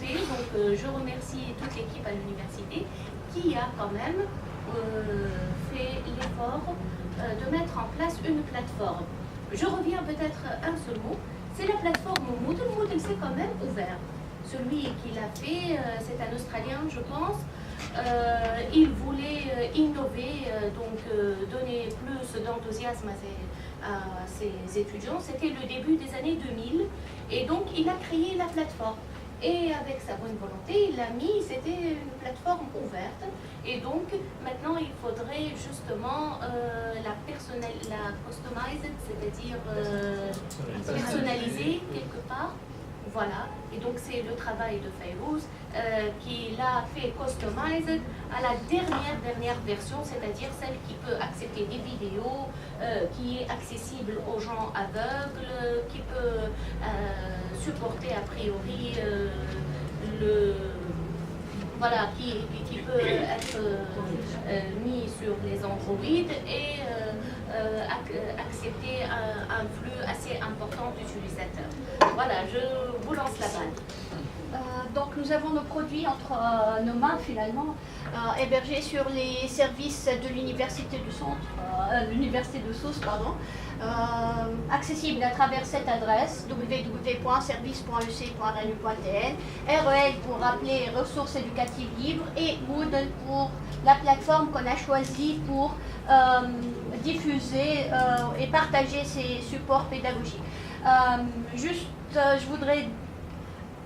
volonté. Donc je remercie toute l'équipe à l'université qui a quand même fait l'effort de mettre en place une plateforme. Je reviens peut-être un seul mot. C'est la plateforme Moodle. Moodle, c'est quand même ouvert. Celui qui l'a fait, c'est un Australien, je pense. Il voulait innover, donc donner plus d'enthousiasme à ses étudiants. C'était le début des années 2000 et donc il a créé la plateforme. Et avec sa bonne volonté, il l'a mis, c'était une plateforme ouverte. Et donc maintenant il faudrait justement la customize, c'est-à-dire personnaliser quelque part. Voilà, et donc c'est le travail de Fayrouz qui l'a fait customize à la dernière version, c'est-à-dire celle qui peut accepter des vidéos, qui est accessible aux gens aveugles, qui peut supporter a priori voilà, qui peut être mis sur les Android et accepter un flux assez important d'utilisateurs. Voilà, je vous lance la balle. Donc nous avons nos produits entre nos mains finalement, hébergés sur les services de l'université du centre, l'université de Sousse, pardon, accessible à travers cette adresse www.service.ec.ranu.tn, REL pour rappeler ressources éducatives libres et Moodle pour la plateforme qu'on a choisie pour diffuser et partager ces supports pédagogiques. Je voudrais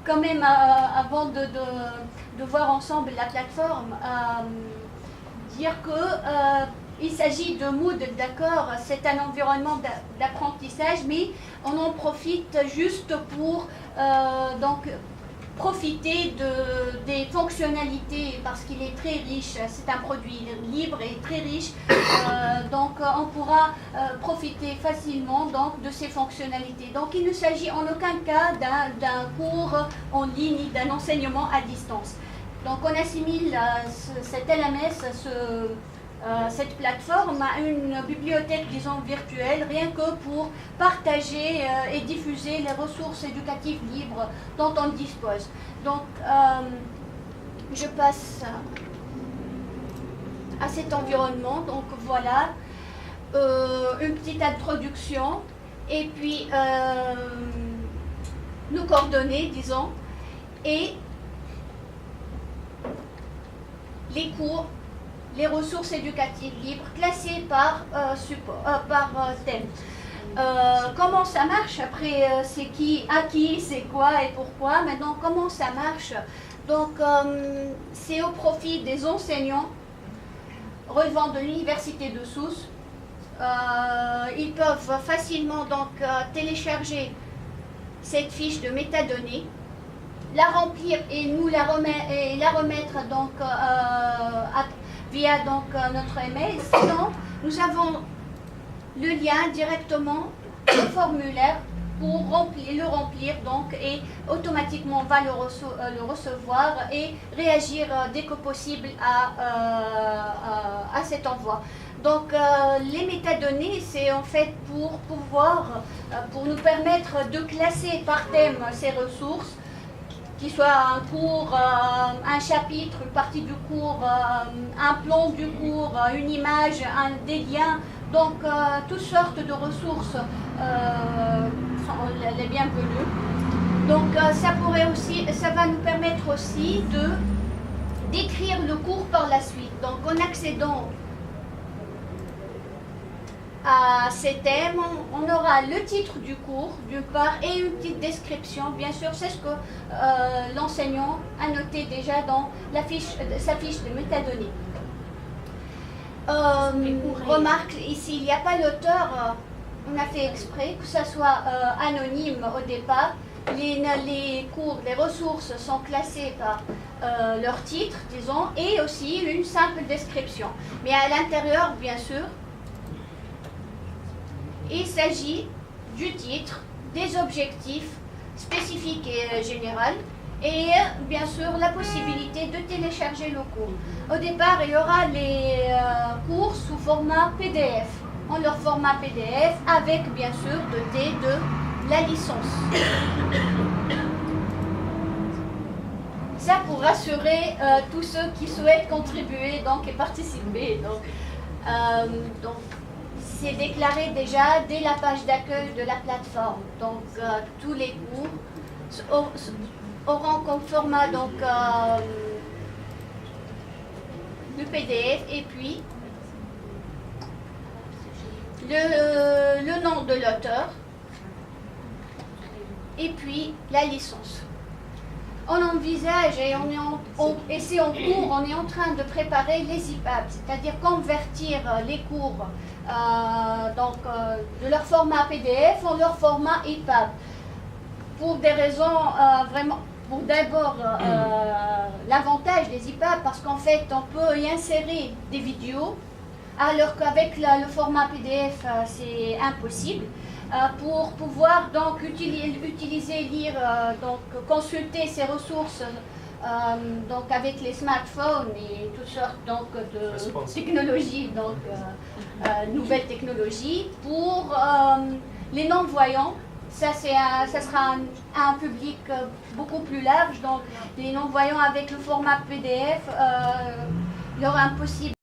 quand même, avant de voir ensemble la plateforme, dire qu'il s'agit de Moodle, d'accord, c'est un environnement d'apprentissage, mais on en profite juste pour profiter des fonctionnalités parce qu'il est très riche, c'est un produit libre et très riche, donc on pourra profiter facilement donc, de ces fonctionnalités. Donc il ne s'agit en aucun cas d'un cours en ligne, d'un enseignement à distance. Donc on assimile cet LMS, cette plateforme à une bibliothèque, disons, virtuelle, rien que pour partager et diffuser les ressources éducatives libres dont on dispose. Donc, je passe à cet environnement. Donc, voilà, une petite introduction et puis nos coordonnées, disons, et les cours, les ressources éducatives libres classées par thème. Comment ça marche après, c'est qui, à qui, c'est quoi et pourquoi. Maintenant, comment ça marche? Donc, c'est au profit des enseignants relevant de l'université de Sousse. Ils peuvent facilement donc télécharger cette fiche de métadonnées, la remplir et nous la remettre donc via donc notre email. Sinon, nous avons le lien directement au formulaire pour le remplir donc, et automatiquement on va le recevoir et réagir dès que possible à cet envoi. Donc les métadonnées, c'est en fait pour nous permettre de classer par thème ces ressources, qu'il soit un cours, un chapitre, une partie du cours, un plan du cours, une image, des liens, donc toutes sortes de ressources sont les bienvenues. Donc ça va nous permettre aussi d'écrire le cours par la suite. Donc en accédant à ces thèmes, on aura le titre du cours d'une part et une petite description. Bien sûr, c'est ce que l'enseignant a noté déjà dans sa fiche de métadonnées. Remarque, ici, il n'y a pas l'auteur, on a fait exprès que ça soit anonyme au départ. Les cours, les ressources sont classées par leur titre, disons, et aussi une simple description. Mais à l'intérieur, bien sûr, il s'agit du titre, des objectifs spécifiques et généraux, et bien sûr la possibilité de télécharger le cours. Au départ, il y aura les cours sous format PDF, en leur format PDF, avec bien sûr doté de la licence. Ça pour rassurer tous ceux qui souhaitent contribuer donc, et participer. Donc c'est déclaré déjà dès la page d'accueil de la plateforme. Donc tous les cours auront comme format donc, le PDF et puis le nom de l'auteur et puis la licence. On envisage et c'est en cours, on est en train de préparer les EPUB, c'est-à-dire convertir les cours de leur format PDF en leur format EPUB. Pour des raisons vraiment, pour d'abord l'avantage des EPUB, parce qu'en fait on peut y insérer des vidéos, alors qu'avec le format PDF c'est impossible. Pour pouvoir donc utiliser, lire, donc consulter ces ressources donc avec les smartphones et toutes sortes donc de technologies, donc nouvelles technologies. Pour les non-voyants, ça sera un public beaucoup plus large. Donc les non-voyants avec le format PDF, il y aura impossible